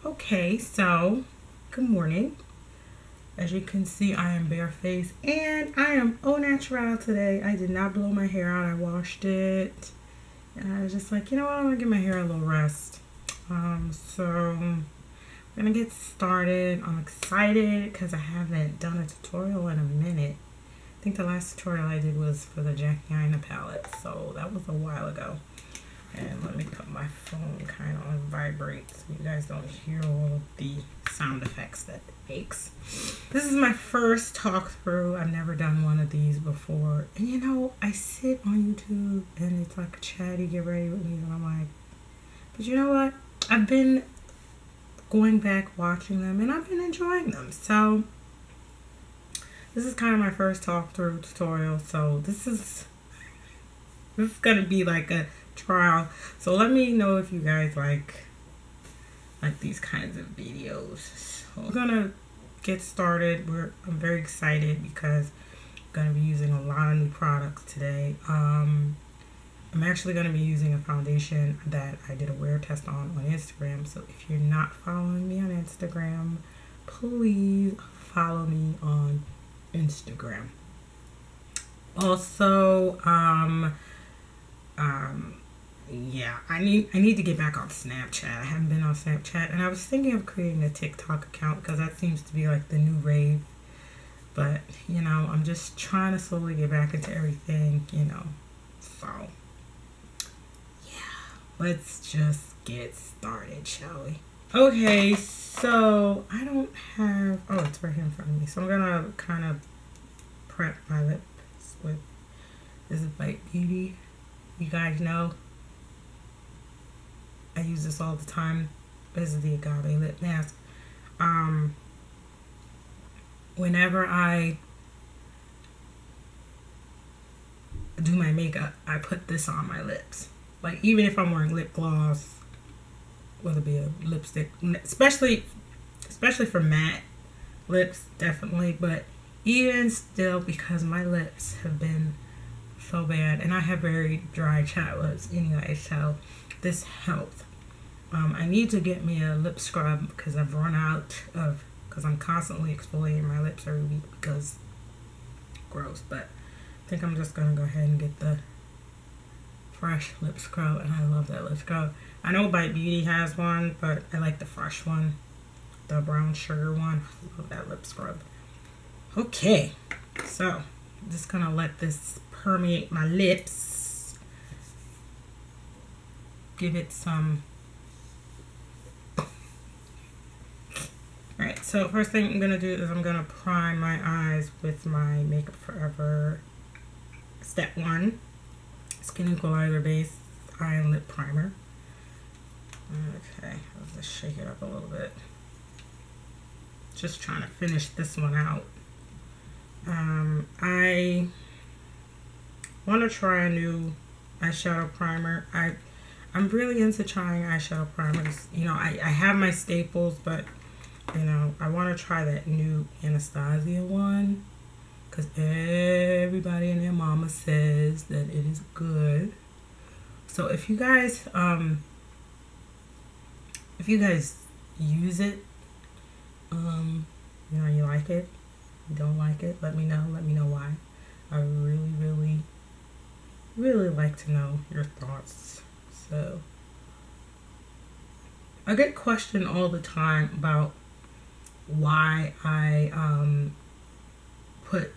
Okay, so good morning. As you can see, I am barefaced and I am au natural today. I did not blow my hair out. I washed it. And I was just like, you know what, I'm gonna give my hair a little rest. So I'm gonna get started. I'm excited because I haven't done a tutorial in a minute. I think the last tutorial I did was for the Chatty GRWM palette, so that was a while ago. And let me put my phone kind of on vibrate so you guys don't hear all of the sound effects that it makes. This is my first talk through. I've never done one of these before. And you know, I sit on YouTube and it's like Chatty Get Ready With Me and I'm like, but you know what? I've been going back watching them and I've been enjoying them. So this is kind of my first talk through tutorial. So this is gonna be like a trial. So let me know if you guys like these kinds of videos. So we're gonna get started. I'm very excited because I'm gonna be using a lot of new products today. I'm actually gonna be using a foundation that I did a wear test on Instagram. So if you're not following me on Instagram, please follow me on Instagram. Also, yeah, I need to get back on Snapchat. I haven't been on Snapchat, and I was thinking of creating a TikTok account because that seems to be like the new rave. But you know, I'm just trying to slowly get back into everything, you know. So yeah, let's just get started, shall we? Okay, so I don't have, oh, it's right here in front of me. So I'm gonna kind of prep my lips with, this is Bite Beauty. You guys know I use this all the time. This is the Agave lip mask. Whenever I do my makeup, I put this on my lips. Like even if I'm wearing lip gloss, whether it be a lipstick, especially for matte lips, definitely. But even still, because my lips have been so bad, and I have very dry chapped lips anyway, so this helps. I need to get me a lip scrub because I've run out of, because I'm constantly exfoliating my lips every week because gross. But I think I'm just gonna go ahead and get the fresh lip scrub, and I love that lip scrub. I know Bite Beauty has one, but I like the fresh one, the brown sugar one. I love that lip scrub. Okay, so I'm just gonna let this permeate my lips. Give it some. Alright, so first thing I'm gonna do is I'm gonna prime my eyes with my Makeup Forever Step 1 Skin Equalizer Base Eye and Lip Primer. Okay, let's just shake it up a little bit. Just trying to finish this one out. I want to try a new eyeshadow primer. I'm really into trying eyeshadow primers. You know, I have my staples, but you know, I want to try that new Anastasia one because everybody and their mama says that it is good. So if you guys use it, you know, you like it, you don't like it, let me know why. I really like to know your thoughts. So I get questioned all the time about why I put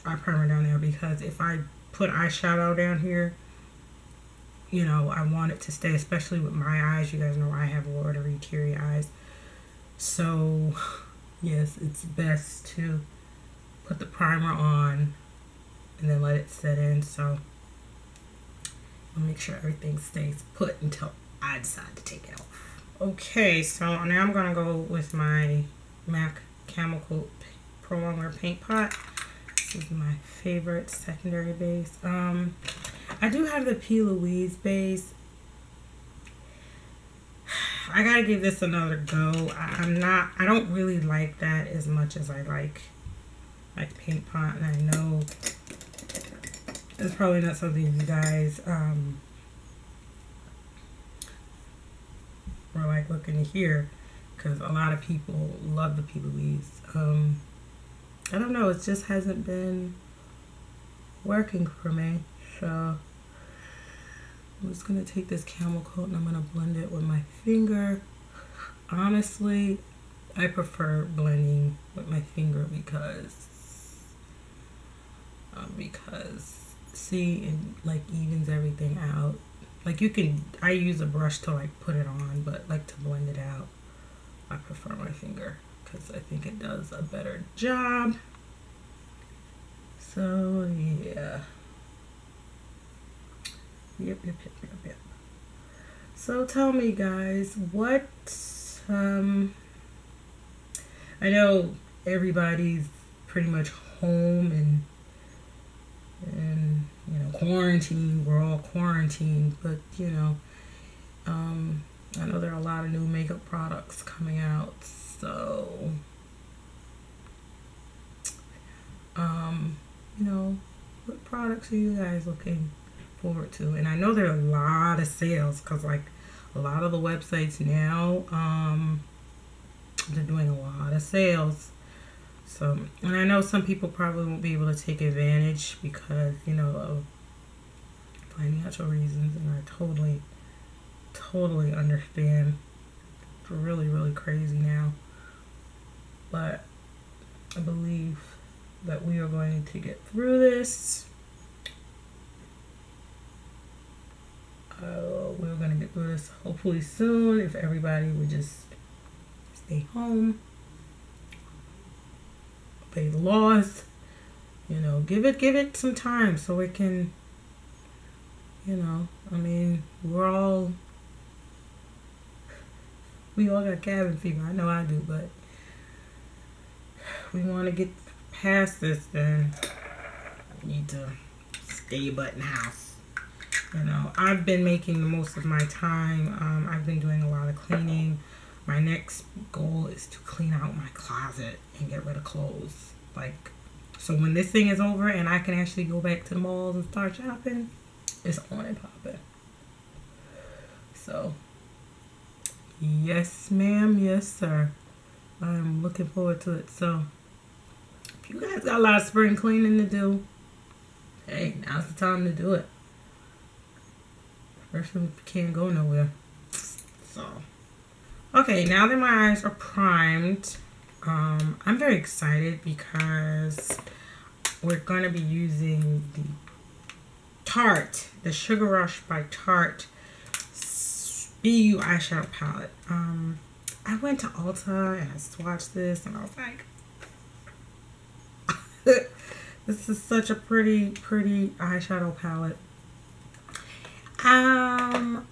eye primer down there, because if I put eyeshadow down here, you know, I want it to stay, especially with my eyes. You guys know I have watery, teary eyes. So yes, it's best to put the primer on and then let it set in. So I'll make sure everything stays put until I decide to take it off. Okay, so now I'm gonna go with my MAC Camel Coat Pro Longwear Paint Pot. This is my favorite secondary base. I do have the P. Louise base. I gotta give this another go. I don't really like that as much as I like Paint Pot, and I know it's probably not something you guys or like looking here, because a lot of people love the P. Louise. I don't know, it just hasn't been working for me. So I'm just gonna take this camel coat and I'm gonna blend it with my finger. Honestly, I prefer blending with my finger because see, it like evens everything out. Like I use a brush to like put it on, but like to blend it out, I prefer my finger because I think it does a better job. So yeah. Yep. So tell me guys, what, I know everybody's pretty much home and you know, quarantine, we're all quarantined, but you know, I know there are a lot of new makeup products coming out, so you know, what products are you guys looking forward to? And I know there are a lot of sales because like a lot of the websites now, they're doing a lot of sales. So, and I know some people probably won't be able to take advantage because, you know, of financial reasons, and I totally understand. It's really crazy now, but I believe that we are going to get through this. We're going to get through this hopefully soon if everybody would just stay home, obey the laws, you know, give it some time so it can, you know, I mean, we all got cabin fever. I know I do, but we want to get past this, then we need to stay but in the house. You know, I've been making the most of my time. I've been doing a lot of cleaning. My next goal is to clean out my closet and get rid of clothes. Like, so when this thing is over and I can actually go back to the malls and start shopping, it's on and popping. So, yes ma'am, yes sir. I'm looking forward to it. So, if you guys got a lot of spring cleaning to do, hey, now's the time to do it. Especially if you can't go nowhere. So, okay, now that my eyes are primed, I'm very excited because we're going to be using the Tarte, the Sugar Rush by Tarte BU eyeshadow palette. I went to Ulta and I swatched this and I was like, this is such a pretty eyeshadow palette. I'm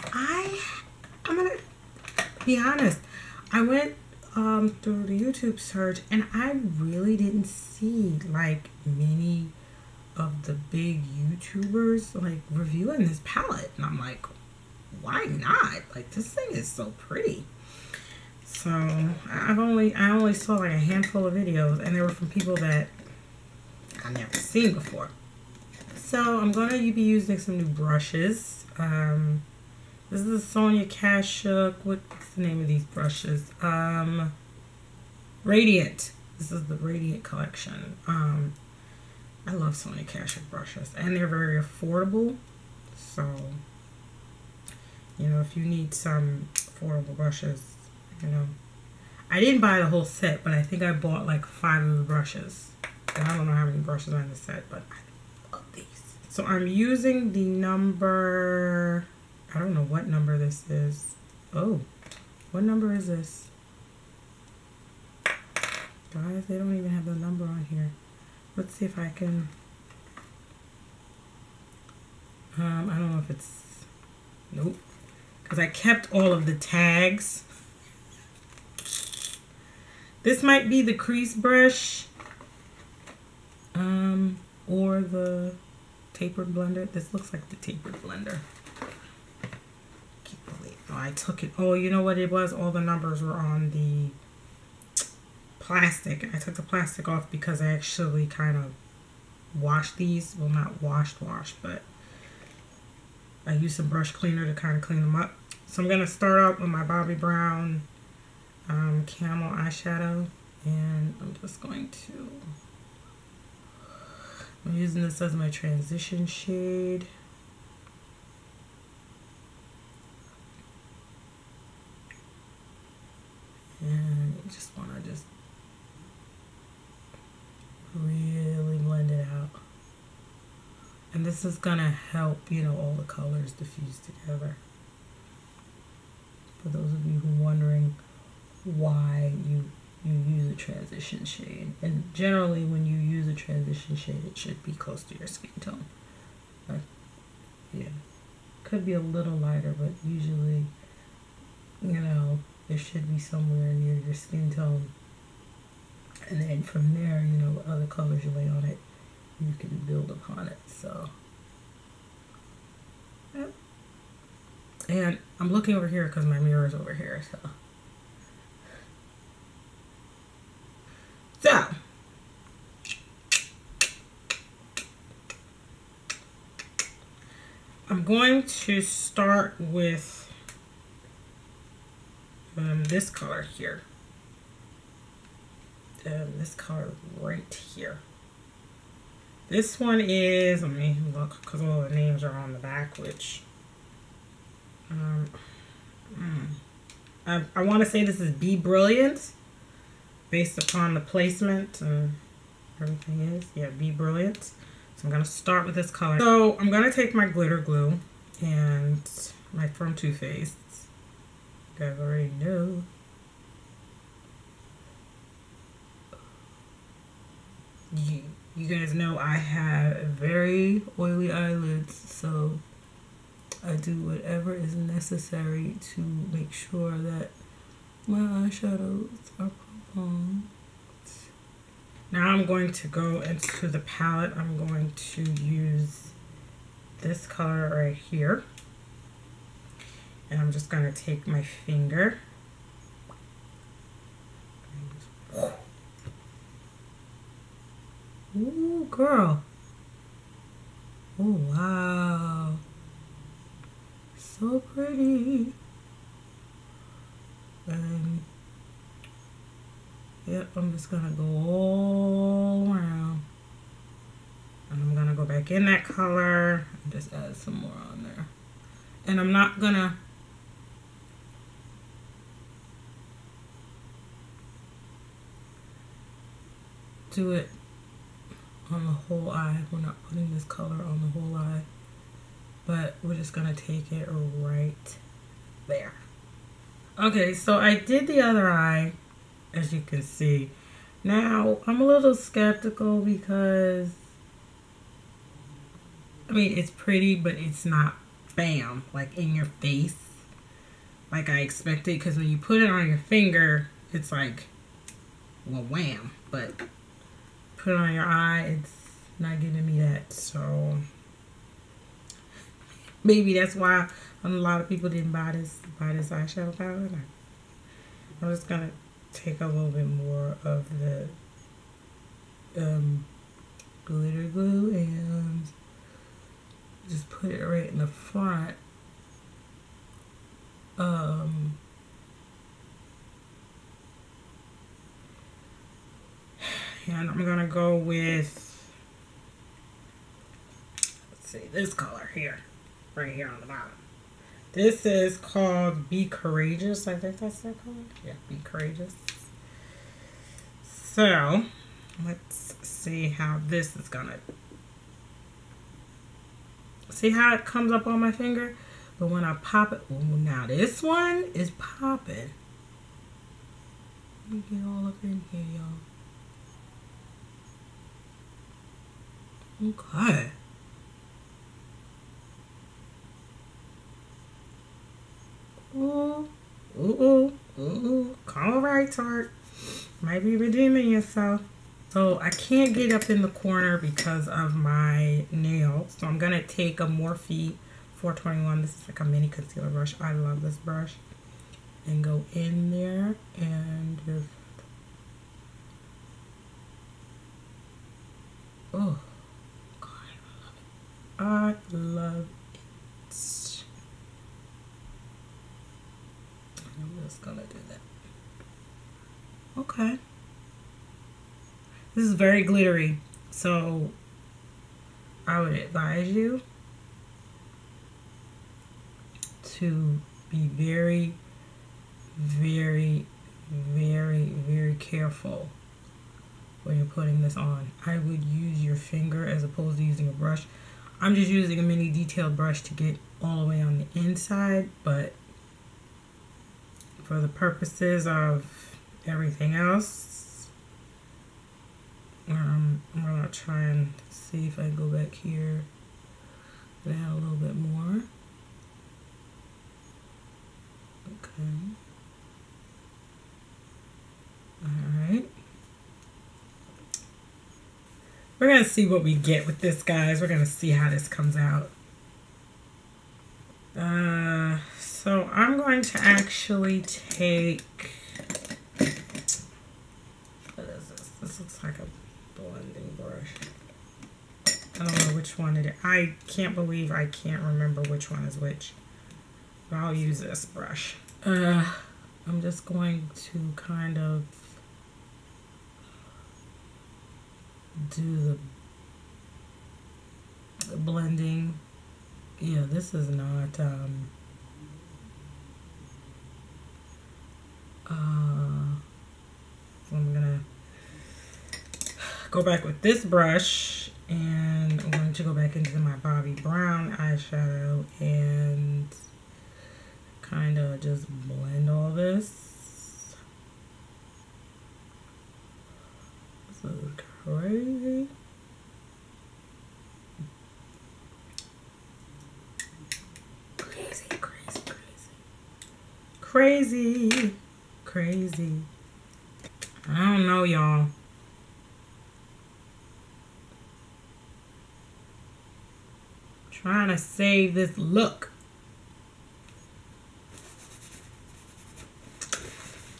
gonna be honest, I went through the YouTube search and I really didn't see like many of the big YouTubers like reviewing this palette, and I'm like, why not? Like, this thing is so pretty. So I only saw like a handful of videos, and they were from people that I've never seen before. So I'm gonna be using some new brushes. This is the Sonia Kashuk. What's the name of these brushes? Radiant. This is the Radiant collection. I love Sonia Kashuk brushes, and they're very affordable. So, you know, if you need some affordable brushes, you know, I didn't buy the whole set, but I think I bought like 5 of the brushes. And I don't know how many brushes are in the set, but I love these. So I'm using the number, I don't know what number this is. Oh, what number is this? Guys, they don't even have the number on here. Let's see if I can, I don't know if it's, nope. Because I kept all of the tags. This might be the crease brush, or the tapered blender. This looks like the tapered blender. Can't believe, oh, I took it. Oh, you know what it was? All the numbers were on the plastic. I took the plastic off because I actually kind of washed these. Well, not washed, but I used some brush cleaner to kind of clean them up. So I'm going to start out with my Bobbi Brown camel eyeshadow, and I'm just going to, I'm using this as my transition shade. And you just want to just really blend it out. And this is going to help, you know, all the colors diffuse together. For those of you who are wondering why you use a transition shade. And generally when you use a transition shade, it should be close to your skin tone. Yeah, could be a little lighter, but usually, you know, it should be somewhere near your skin tone. And then from there, you know, other colors you lay on it, you can build upon it. So, yep. And I'm looking over here because my mirror is over here. So, I'm going to start with this color here. This color right here. This one is, let me look because all the names are on the back, which I want to say this is Be Brilliant, based upon the placement and everything is. Yeah, Be Brilliant. So I'm going to start with this color. So I'm going to take my glitter glue and from Too Faced. You guys already know. You guys know I have very oily eyelids, so I do whatever is necessary to make sure that my eyeshadows are prompt. Now I'm going to go into the palette. I'm going to use this color right here. And I'm just going to take my finger. Ooh, girl. Oh, wow. So pretty. And yep, I'm just gonna go all around. And I'm gonna go back in that color and just add some more on there. And I'm not gonna do it on the whole eye. We're not putting this color on the whole eye, but we're just gonna take it right there. Okay, so I did the other eye, as you can see. Now I'm a little skeptical because I mean it's pretty, but it's not bam, like in your face like I expected, because when you put it on your finger it's like, well, wham, but put it on your eye, it's not giving me that. So maybe that's why a lot of people didn't buy this eyeshadow palette. I'm just gonna take a little bit more of the glitter glue and just put it right in the front. And I'm gonna go with, let's see, this color here, right here on the bottom. This is called Be Courageous. I think that's that color. Yeah, Be Courageous. So let's see how this is gonna, see how it comes up on my finger, but when I pop it, oh, now this one is popping. Let me get all up in here, y'all. Okay. Ooh, ooh, ooh, ooh. All right, Tarte. Might be redeeming yourself. So I can't get up in the corner because of my nail. So I'm going to take a Morphe 421. This is like a mini concealer brush. I love this brush. And go in there and just, oh. I love it. just gonna do that. Okay. This is very glittery, so I would advise you to be very, very, very, very careful when you're putting this on. I would use your finger as opposed to using a brush. I'm just using a mini detailed brush to get all the way on the inside, but for the purposes of everything else, I'm gonna try and see if I can go back here and add a little bit more. Okay. Alright. We're going to see what we get with this, guys. We're going to see how this comes out. So I'm going to actually take... What is this? This looks like a blending brush. I don't know which one it is. I can't believe I can't remember which one is which. But I'll use this brush. I'm just going to kind of do the blending. Yeah, this is not so I'm gonna go back with this brush, and I'm going to go back into my Bobbi Brown eyeshadow and kind of just blend all this. This is crazy. Crazy. I don't know, y'all. Trying to save this look.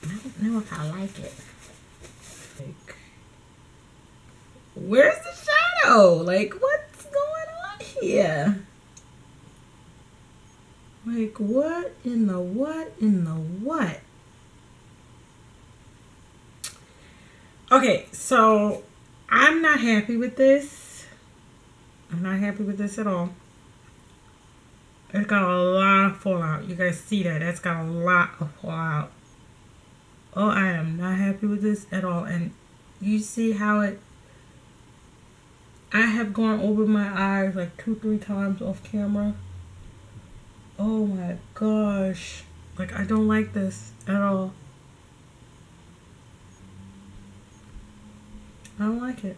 I don't know if I like it. Like, where's the shadow? Like, what's going on here? Like, what in the what? Okay, so I'm not happy with this. I'm not happy with this at all. It's got a lot of fallout. You guys see that? That's got a lot of fallout. Oh, I am not happy with this at all. And you see how I have gone over my eyes like 2-3 times off camera. Oh my gosh. Like, I don't like this at all. I don't like it.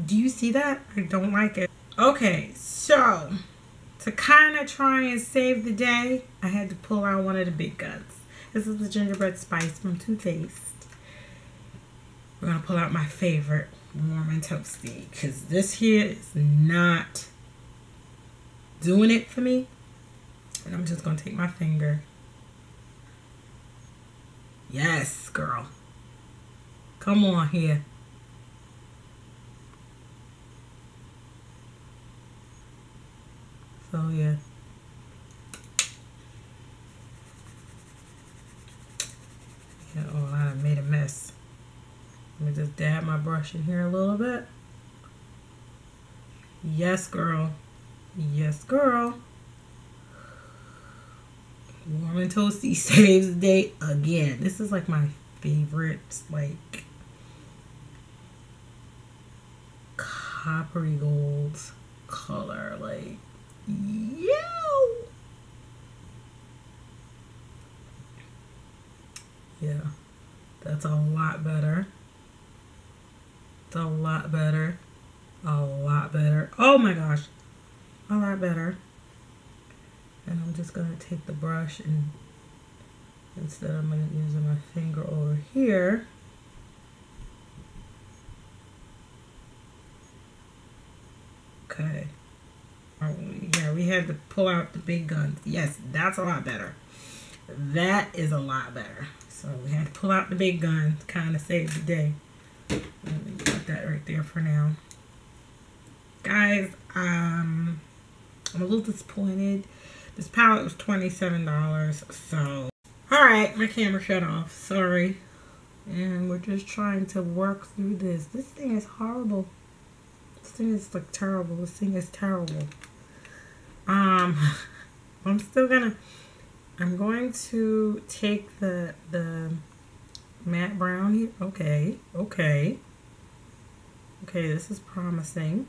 Do you see that? I don't like it. Okay, so to kind of try and save the day, I had to pull out one of the big guns. This is the gingerbread spice from Too Faced. We're gonna pull out my favorite, warm and toasty, because this here is not doing it for me. And I'm just gonna take my finger. Yes, girl. Come on here. So yeah. Yeah, oh, I done made a mess. Let me just dab my brush in here a little bit. Yes, girl. Yes, girl. Warm and toasty saves the day again. This is like my favorite, like, coppery gold color. Like, yo! Yeah, that's a lot better. It's a lot better. A lot better. Oh my gosh. A lot better. And I'm just going to take the brush, and instead I'm going to use my finger over here. Okay. Oh, yeah, we had to pull out the big guns. Yes, that's a lot better. That is a lot better. So we had to pull out the big gun to kind of save the day. Let me put that right there for now. Guys, I'm a little disappointed. This palette was $27, so. Alright, my camera shut off. Sorry. And we're just trying to work through this. This thing is horrible. This thing is like terrible. This thing is terrible. I'm going to take the matte brown here. Okay. Okay, this is promising.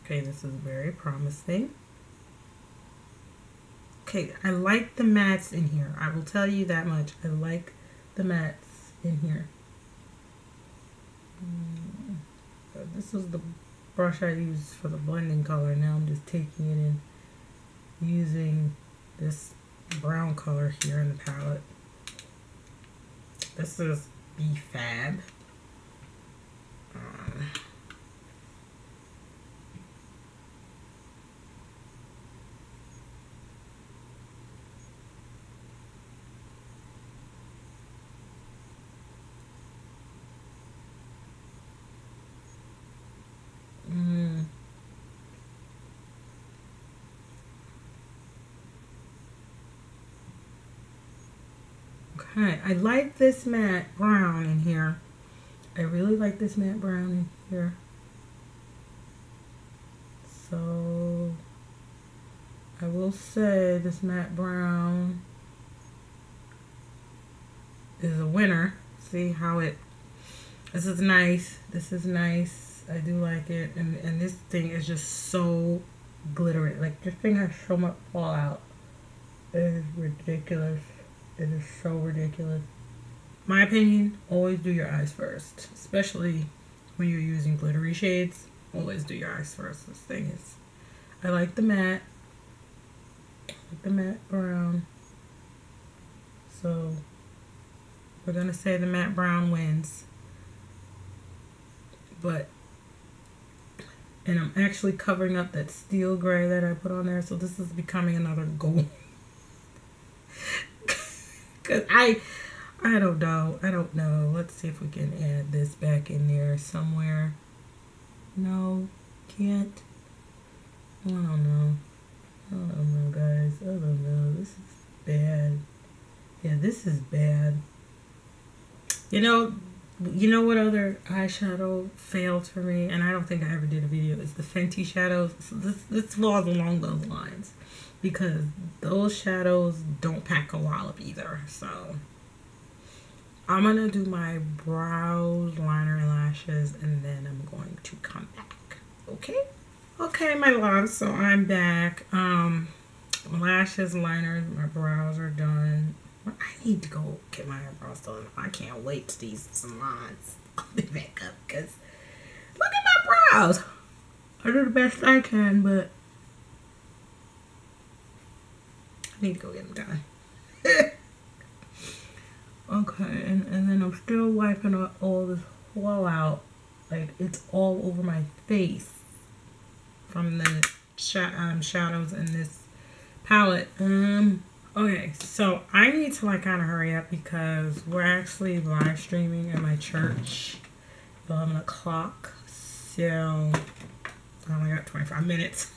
Okay, this is very promising. Okay, I like the mattes in here. I will tell you that much. I like the mattes in here. This is the brush I used for the blending color. Now I'm just taking it and using this brown color here in the palette. This is B-Fab. Okay, I like this matte brown in here. I really like this matte brown in here. So I will say this matte brown is a winner. See how this is nice. This is nice. I do like it. And this thing is just so glittery. Like, this thing has so much fallout. It is ridiculous. It is so ridiculous. My opinion, always do your eyes first. Especially when you're using glittery shades. Always do your eyes first. This thing is... I like the matte. I like the matte brown. So, we're going to say the matte brown wins. But... And I'm actually covering up that steel gray that I put on there. So this is becoming another gold. Cause I don't know. I don't know. Let's see if we can add this back in there somewhere. No, can't. I don't know. I don't know, guys. I don't know. This is bad. Yeah, this is bad. You know what other eyeshadow failed for me, and I don't think I ever did a video, is the Fenty shadows. So this falls along those lines. Because those shadows don't pack a wallop either. So I'm going to do my brows, liner, and lashes, and then I'm going to come back. Okay? Okay, my loves. So I'm back. Lashes, liners, my brows are done. I need to go get my eyebrows done. I can't wait to these salons. I'll be back up because look at my brows. I do the best I can, but need to go get them done. Okay, and then I'm still wiping all this fallout. Like, it's all over my face from the shadows in this palette. Okay, so I need to like kind of hurry up because we're actually live streaming at my church at 11 o'clock. So I only got 25 minutes.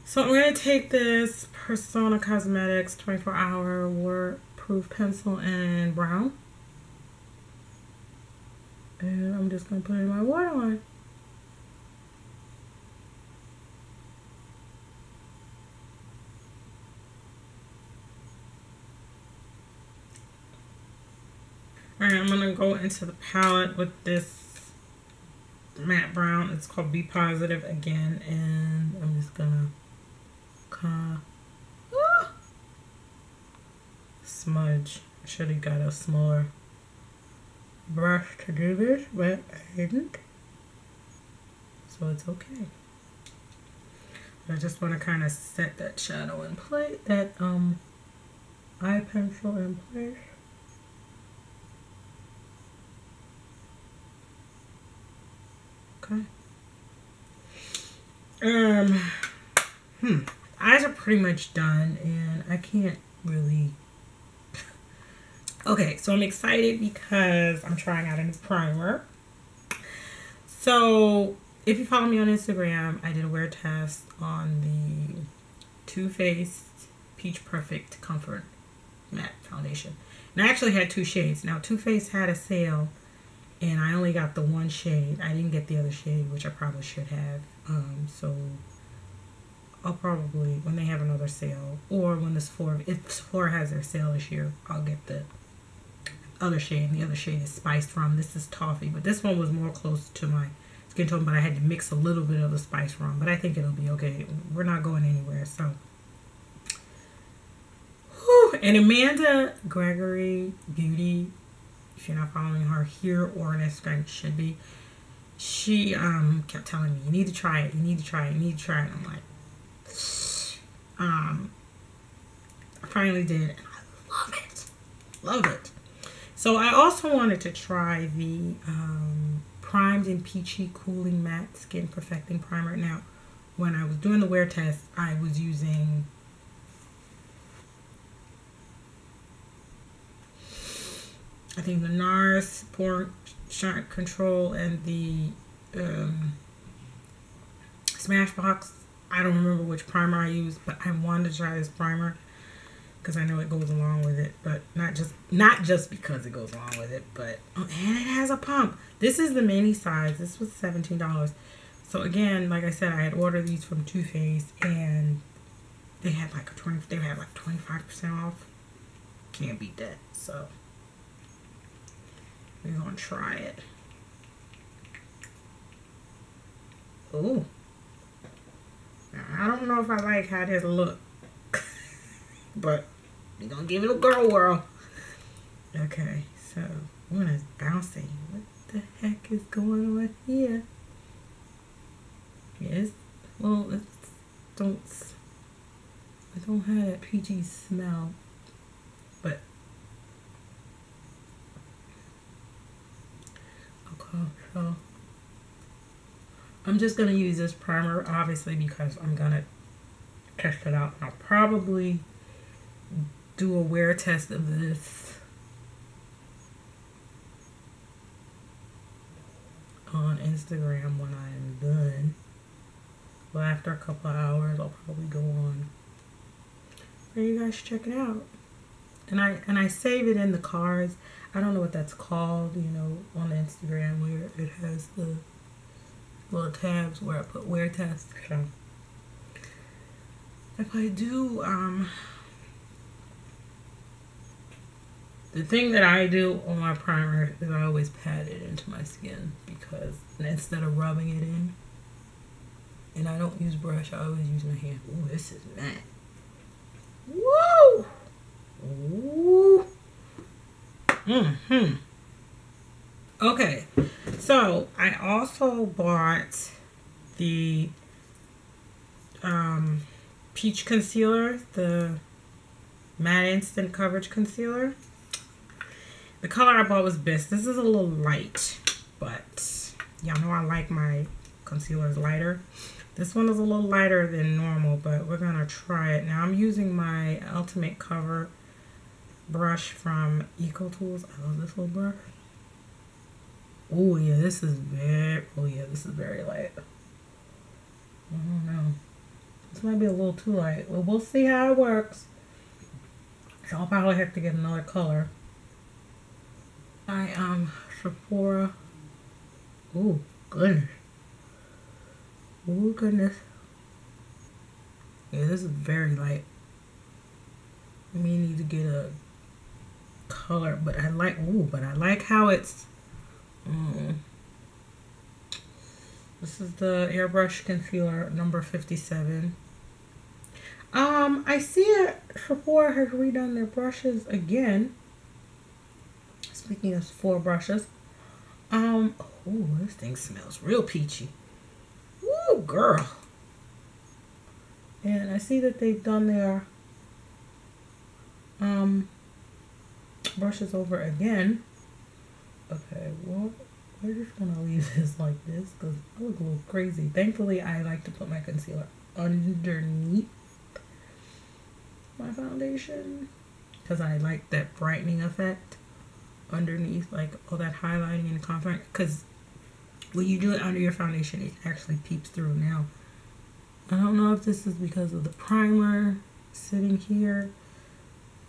So I'm going to take this Persona Cosmetics 24-hour waterproof pencil in brown. And I'm just going to put it in my waterline. Alright, I'm going to go into the palette with this matte brown. It's called Be Positive again. And I'm just going to smudge. I should have got a smaller brush to do this, but I didn't. So it's okay. I just want to kind of set that shadow in place, that eye pencil in place. Okay. Eyes are pretty much done, and I can't really... Okay, so I'm excited because I'm trying out a new primer. So, if you follow me on Instagram, I did a wear test on the Too Faced Peach Perfect Comfort Matte Foundation. And I actually had 2 shades. Now, Too Faced had a sale, and I only got the 1 shade. I didn't get the other shade, which I probably should have. So I'll probably, when they have another sale, or when if Sephora has their sale this year, I'll get the other shade. And the other shade is Spiced Rum. This is Toffee, but this one was more close to my skin tone, but I had to mix a little bit of the Spiced Rum, but I think it'll be okay. We're not going anywhere, so. Whew. And Amanda Gregory Beauty, if you're not following her here or on Instagram, you should be. She kept telling me, you need to try it, you need to try it, you need to try it. I'm like, I finally did, and I love it. Love it. So I also wanted to try the Primed and Peachy Cooling Matte Skin Perfecting Primer. Now, when I was doing the wear test, I was using I think the NARS Pore Shine Control and the Smashbox. I don't remember which primer I used, but I wanted to try this primer because I know it goes along with it, but not just because it goes along with it, but oh, and it has a pump. This is the mini size. This was $17. So again, like I said, I had ordered these from Too Faced, and they had like 25% off. Can't beat that. So we're gonna try it. Ooh. Now, I don't know if I like how this look, but we're gonna give it a girl whirl. Okay, so one is bouncing. What the heck is going on here? Yes, well, I don't have that peachy smell, but okay, so I'm just gonna use this primer, obviously, because I'm gonna test it out. I'll probably do a wear test of this on Instagram when I am done. But after a couple of hours, I'll probably go on for you guys to check it out. And I save it in the cards. I don't know what that's called, you know, on Instagram, where it has the little tabs where I put wear tests. So if I do, the thing that I do on my primer is I always pat it into my skin, because instead of rubbing it in, and I don't use brush, I always use my hand. Ooh, this is matte. Woo! Ooh. Okay, so I also bought the Peach Concealer, the Matte Instant Coverage Concealer. The color I bought was Bis. This is a little light, but y'all know I like my concealers lighter. This one is a little lighter than normal, but we're gonna try it. Now I'm using my Ultimate Cover brush from Eco Tools. I love this little brush. Oh yeah, this is very light. I don't know. This might be a little too light. Well, we'll see how it works. So I'll probably have to get another color. Sephora. Oh goodness. Oh goodness. Yeah, this is very light. I may need to get a color, but I like how it's this is the Airbrush Concealer number 57. I see it, Sephora has redone their brushes again. Speaking of Sephora brushes, oh, this thing smells real peachy. Woo, girl. And I see that they've done their brushes over again. Okay, well, we're just gonna leave this like this because I look a little crazy. Thankfully, I like to put my concealer underneath my foundation because I like that brightening effect underneath, like all that highlighting and contouring, because when you do it under your foundation, it actually peeps through. Now I don't know if this is because of the primer sitting here.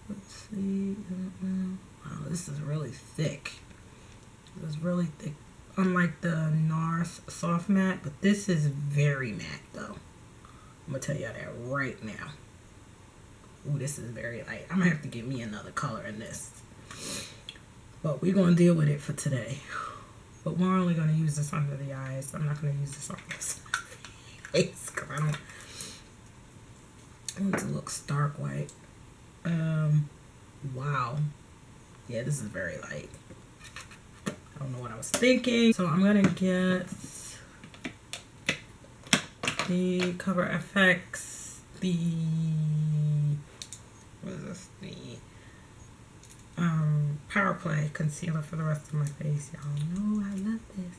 Let's see. I don't know. Wow, this is really thick. This is really thick. Unlike the NARS Soft Matte, but this is very matte though. I'm gonna tell you that right now. Ooh, this is very light. I'm gonna have to get me another color in this. But we're gonna deal with it for today. But we're only gonna use this under the eyes. I'm not gonna use this on this face because I want it to look stark white. Wow. Yeah, this is very light. I don't know what I was thinking. So I'm gonna get the Cover FX, what is this? The Power Play concealer for the rest of my face. Y'all know I love this.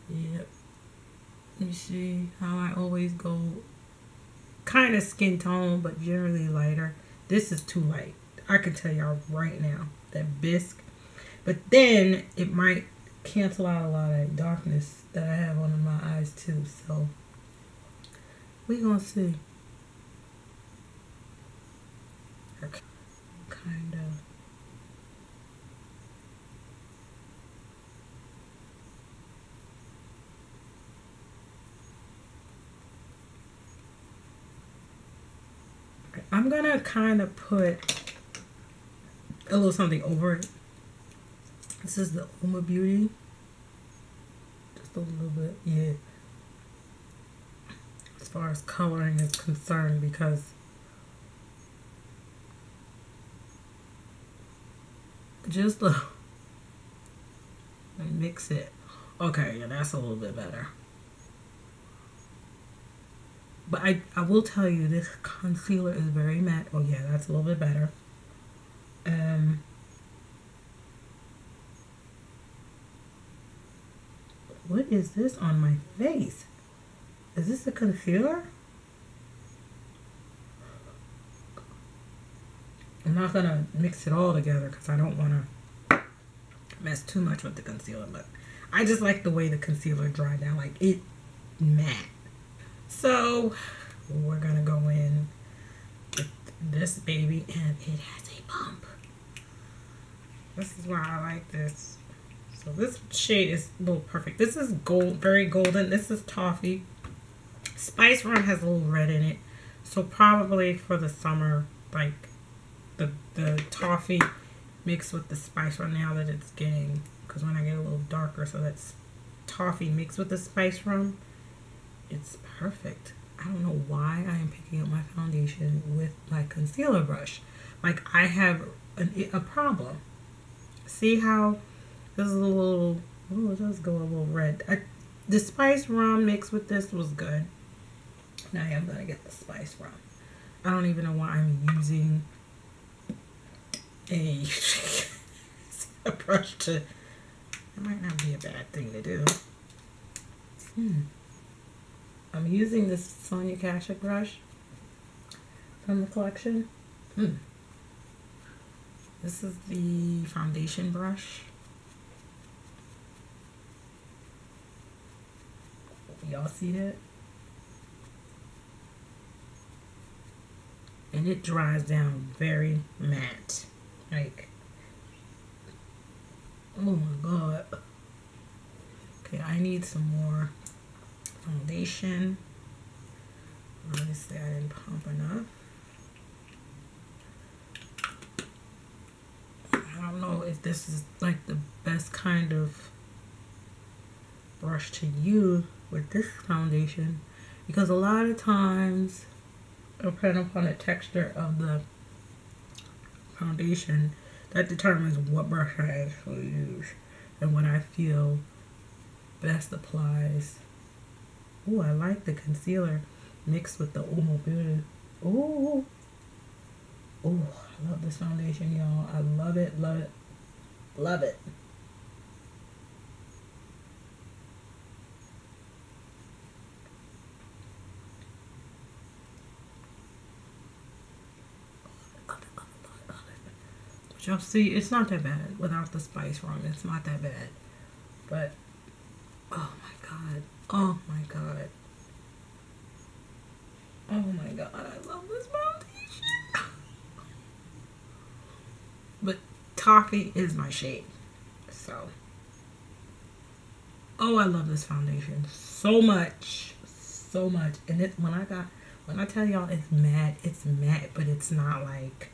Yep. You see how I always go kind of skin tone, but generally lighter. This is too light. I can tell y'all right now that bisque. But then it might cancel out a lot of that darkness that I have under my eyes too. So we're gonna see. Okay. Kind of. I'm gonna kind of put a little something over it. This is the Uma Beauty. Just a little bit, yeah. As far as coloring is concerned, because just and mix it. Okay, yeah, that's a little bit better. But I will tell you, this concealer is very matte. Oh yeah, that's a little bit better. What is this on my face? Is this a concealer? I'm not gonna mix it all together because I don't want to mess too much with the concealer, but I just like the way the concealer dried down, like it matte. So we're gonna go in with this baby, and it has a bump. This is why I like this. So this shade is a little perfect. This is gold, very golden. This is toffee. Spice Rum has a little red in it, so probably for the summer, like the toffee mixed with the spice rum, now that it's getting, because when I get a little darker, so that's toffee mixed with the spice rum, it's perfect. I don't know why I am picking up my foundation with my concealer brush. Like, I have a problem. See how this is a little, oh, it does go a little red. The spice rum mixed with this was good. Now I'm gonna get the spice rum. I don't even know why I'm using a brush to, it might not be a bad thing to do. I'm using this Sonia Kashuk brush from the collection. This is the foundation brush. Y'all see that? And it dries down very matte. Like, oh my god. Okay, I need some more foundation. Obviously, I didn't pump enough. I don't know if this is like the best kind of brush to use with this foundation, because a lot of times, depending upon the texture of the foundation, that determines what brush I actually use and what I feel best applies. Ooh, I like the concealer mixed with the Uma Beauty. Ooh. Ooh, I love this foundation, y'all. I love it, love it, love it. But y'all see, it's not that bad without the spice rum. It's not that bad. But, oh my god. Oh my god. Oh my god, I love this foundation. But Tarte is my shade. So. Oh, I love this foundation so much. So much. And it when I tell y'all it's matte, but it's not like,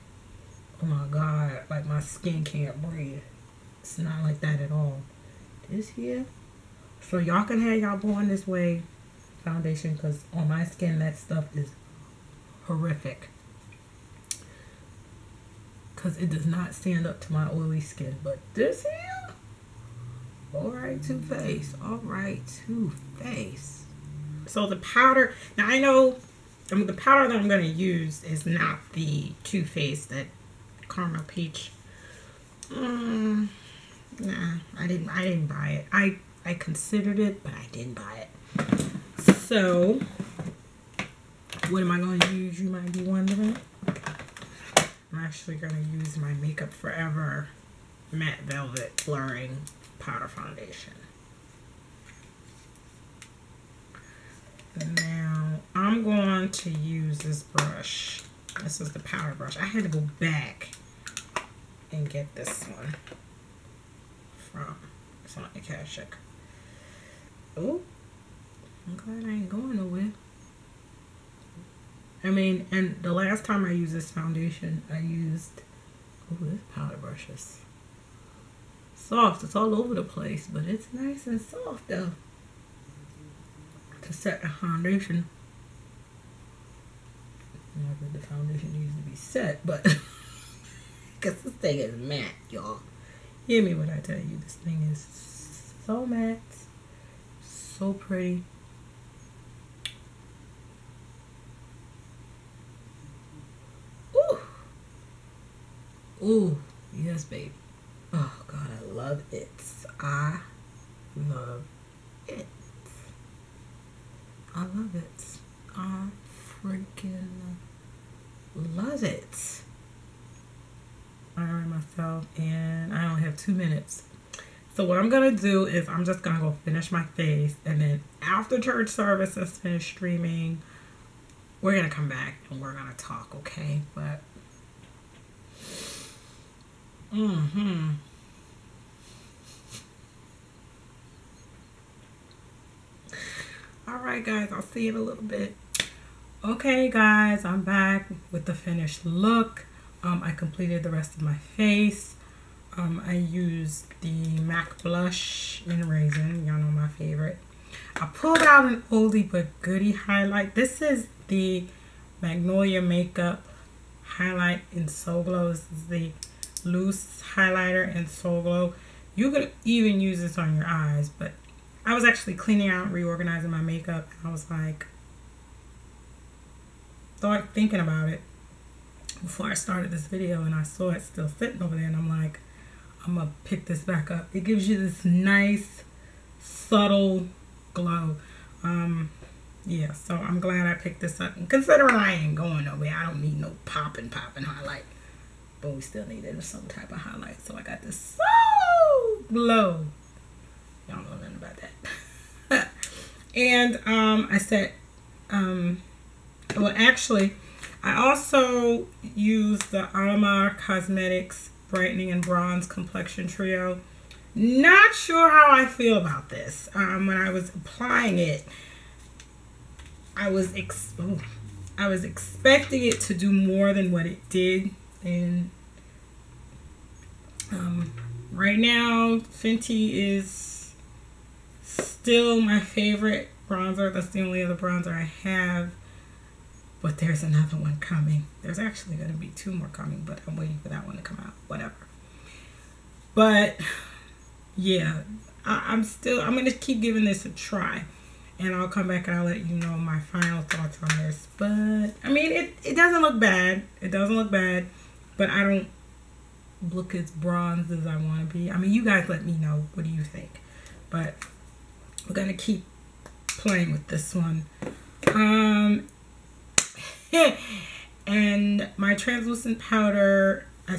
oh my god, like my skin can't breathe. It's not like that at all. This here. So y'all can have y'all Born This Way foundation, because on my skin that stuff is horrific. Because it does not stand up to my oily skin. But this here, alright, Too Faced. Alright, Too Faced. So the powder, now I know, the powder that I'm going to use is not the Too Faced, that Caramel Peach. Nah, I didn't buy it. I considered it, but I didn't buy it. So, what am I going to use, you might be wondering? I'm actually going to use my Makeup Forever Matte Velvet Blurring Powder Foundation. Now, I'm going to use this brush. This is the powder brush. I had to go back and get this one from Sonic Kashuk. Oh, I'm glad I ain't going nowhere. I mean, and the last time I used this foundation, I used, oh, this powder brush is soft. It's all over the place, but it's nice and soft though, to set the foundation. Not that the foundation needs to be set, but because this thing is matte, y'all. Hear me when I tell you, this thing is so matte, so pretty. Ooh, ooh, yes, baby. Oh God, I love it. I love it. I love it. I freaking love it. I earned myself, and I only have 2 minutes. So what I'm gonna do is I'm just gonna go finish my face, and then after church service is finished streaming, we're gonna come back and we're gonna talk, okay? But all right, guys, I'll see you in a little bit. Okay, guys, I'm back with the finished look. I completed the rest of my face. I used the MAC blush in Raisin. Y'all know my favorite. I pulled out an oldie but goodie highlight. This is the Magnolia Makeup highlight in Soul Glow. This is the loose highlighter in Soul Glow. You could even use this on your eyes, but I was actually cleaning out, reorganizing my makeup, and I was like, thinking about it before I started this video, and I saw it still sitting over there, and I'm like, I'm gonna pick this back up. It gives you this nice subtle glow. Yeah, so I'm glad I picked this up, and considering I ain't going nowhere, I don't need no popping highlight, but we still needed some type of highlight. So I got this Soul Glow. Y'all know nothing about that. And I said, well, actually, I also used the Alamar Cosmetics Brightening and Bronze Complexion Trio. Not sure how I feel about this. When I was applying it, I was expecting it to do more than what it did. And right now, Fenty is still my favorite bronzer. That's the only other bronzer I have. But there's another one coming. There's actually going to be 2 more coming, but I'm waiting for that one to come out. Whatever. But yeah, I'm going to keep giving this a try. And I'll come back and I'll let you know my final thoughts on this. But, I mean, it doesn't look bad. It doesn't look bad. But I don't look as bronzed as I want to be. I mean, you guys let me know. What do you think? But we're going to keep playing with this one. And my translucent powder, I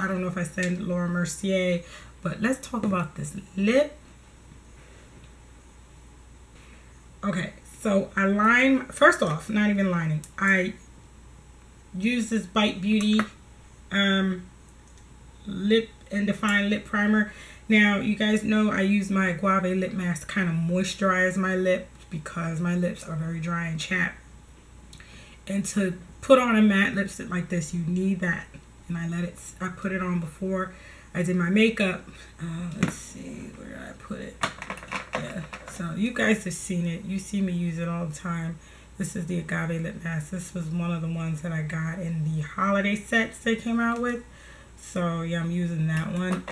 don't know if I said Laura Mercier, but let's talk about this lip. Okay, so I line, first off, not even lining. I use this Bite Beauty lip and define lip primer. Now, you guys know I use my Guave lip mask to kind of moisturize my lips because my lips are very dry and chapped. And to put on a matte lipstick like this, you need that. And I put it on before I did my makeup. Let's see, where did I put it? Yeah, so you guys have seen it. You see me use it all the time. This is the Agave lip mask. This was one of the ones that I got in the holiday sets they came out with. So yeah, I'm using that one.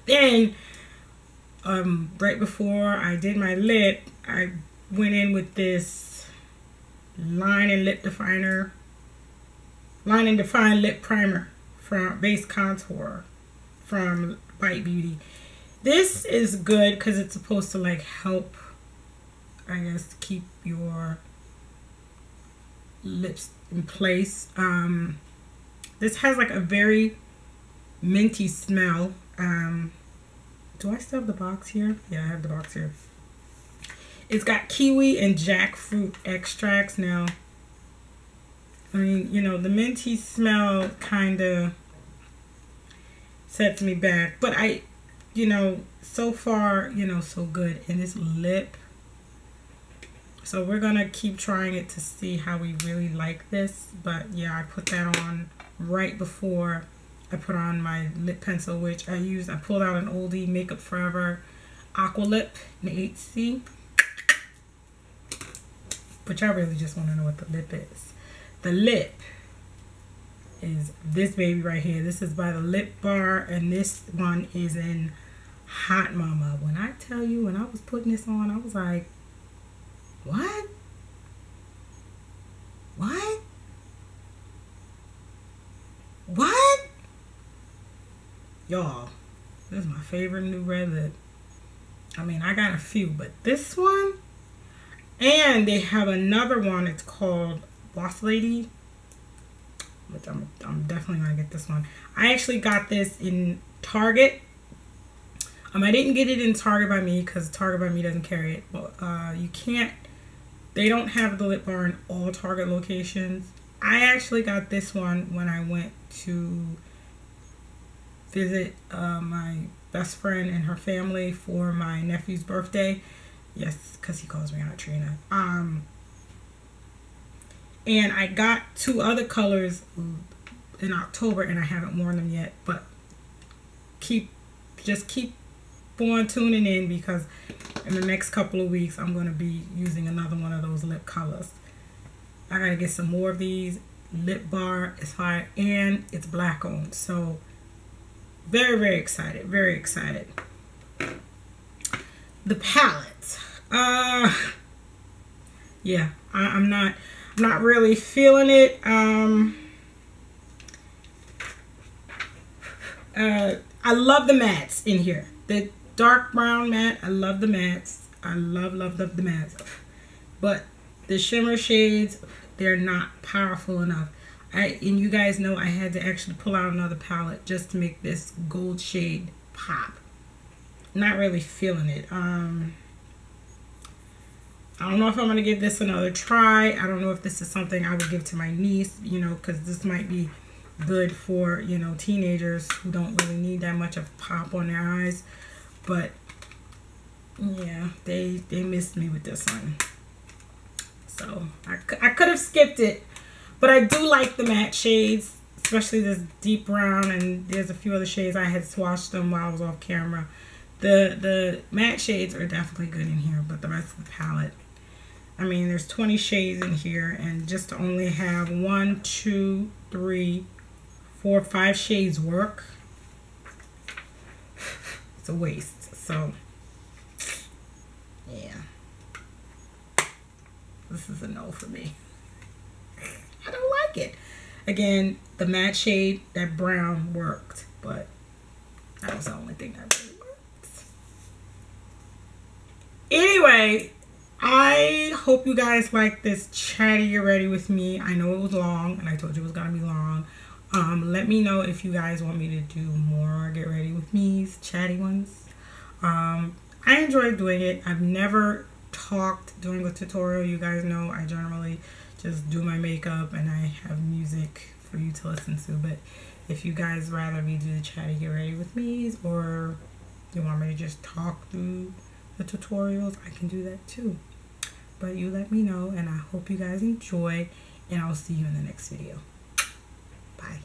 Then right before I did my lip, I went in with this line and define lip primer from Base Contour from Bite Beauty. This is good because it's supposed to like help, I guess, keep your lips in place. This has like a very minty smell. Do I still have the box here? Yeah, I have the box here. It's got kiwi and jackfruit extracts. Now, I mean, you know, the minty smell kind of sets me back. But you know, so far, you know, so good. And this lip. So we're going to keep trying it to see how we really like this. But yeah, I put that on right before I put on my lip pencil, which I pulled out an oldie Makeup Forever Aqua Lip in 8C. But y'all really just want to know what the lip is. The lip is this baby right here. This is by the Lip Bar, and this one is in Hot Mama. When I tell you, when I was putting this on, I was like, what? What? What? Y'all, this is my favorite new red lip. I mean, I got a few, but this one, and they have another one. It's called Boss Lady, which I'm definitely gonna get this one. I actually got this in Target. I didn't get it in Target by Me because Target by Me doesn't carry it. But you can't. They don't have the lip bar in all Target locations. I actually got this one when I went to visit my best friend and her family for my nephew's birthday. Yes, because he calls me Aunt Trina. And I got 2 other colors in October, and I haven't worn them yet. But just keep on tuning in, because in the next couple of weeks I'm going to be using another one of those lip colors. I gotta get some more of these. Lip Bar is fire, and it's black owned, so very, very excited, very excited. The palette, yeah, I'm not really feeling it. I love the mattes in here. The dark brown matte, I love the mattes. I love the mattes, but the shimmer shades, they're not powerful enough. And you guys know I had to actually pull out another palette just to make this gold shade pop. Not really feeling it. I don't know if I'm going to give this another try. I don't know if this is something I would give to my niece, you know, because this might be good for, you know, teenagers who don't really need that much of pop on their eyes. But yeah, they missed me with this one. So I could have skipped it, but I do like the matte shades, especially this deep brown, and there's a few other shades. I had swatched them while I was off camera. The matte shades are definitely good in here, but the rest of the palette, I mean, there's 20 shades in here, and just to only have 1, 2, 3, 4, 5 shades work, it's a waste. So yeah, this is a no for me. I don't like it. Again, the matte shade, that brown worked, but that was the only thing that really worked. Anyway, I hope you guys like this Chatty Get Ready with me. I know it was long, and I told you it was gonna be long. Let me know if you guys want me to do more Get Ready with Me's, chatty ones. I enjoy doing it. I've never talked during a tutorial. You guys know I generally just do my makeup and I have music for you to listen to. But if you guys rather me do the Chatty Get Ready with me's, or you want me to just talk through the tutorials, I can do that too. But you let me know, and I hope you guys enjoy, and I'll see you in the next video. Bye.